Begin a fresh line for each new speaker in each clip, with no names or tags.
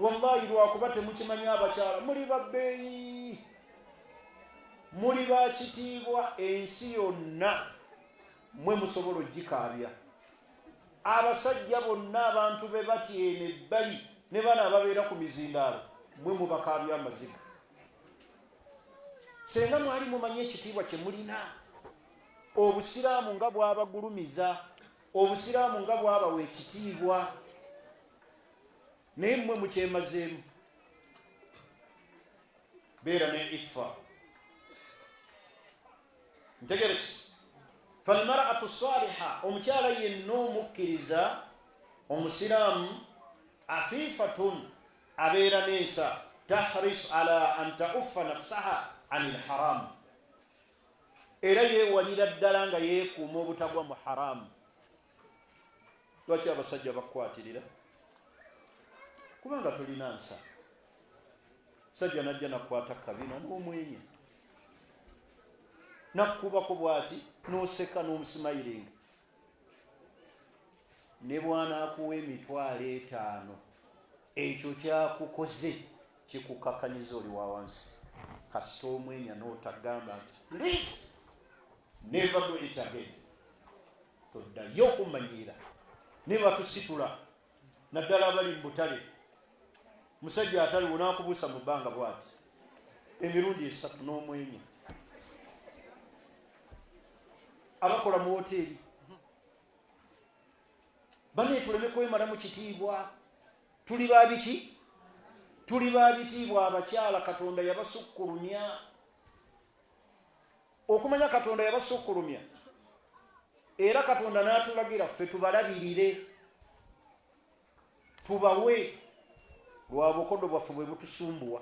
wallahi lwakuba temukimanyi abakyala muli babbeeyi, muli bakitiibwa, ensi yonna mwe musobola ogikaabya. Abasajja bonna abantu be batyene ebbali ne bana ababeera ku mizindaalo mwe mubakaabya amaziga. Senga mwali mumanyi ekitiibwa kye mulina, obusiraamu nga bwabagulumiza, obusiraamu nga bwabawa ekitiibwa, naye mmwe mukyemazeemu. Beera ne iffa. Ntegerekisi. Falmar'atu saliha, omukyala yenna omukkiriza omusiraamu, afifatun, abeera neesa, tahris ala an tauffa nafsaha anil haram, era yeewalira ddala nga yeekuuma obutagwa mu haramu. Lwaki abasajja bakwatirira? Kubanga tulina nsa. Sajja najja nakwata kabina n'omwenya, nakkubako bw'ati n'oseka n'omusimayiringa, ne bw'anaakuwa $50,000 ekyo kyakukoze kikukakanyiza oli wa wansi. Kasita omwenya n'otagamba nti please never do it again, toddayo okumanyiira. Ne batusitula naddala abali mu butale, musajja ataliwo n'akubuusa mu bbanga bw'ati emirundi 3 n'omwenya. Abakola mu hoteeri bane tuleme kwemala mu kitiibwa. Tuli babiki? Tuli babitiibwa abakyala. Katonda yabasukkulumya. Okumanya Katonda yabasukkulumya, era Katonda n'atulagira ffe tubalabirire, tubawe lwa bukodo bwaffe bwe butusumbuwa,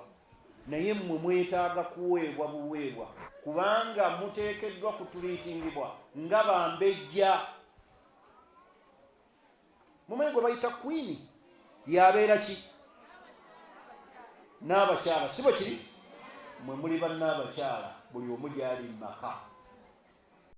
naye mmwe mwetaaga kuweebwa buweebwa, kubanga muteekeddwa kutuliitingibwa nga bambejja. Mumanyi gwe bayita kwini yabeera ki? N'abakyala, si bwe kiri? Mwe muli bannaabakyala, buli omu gyali mu maka.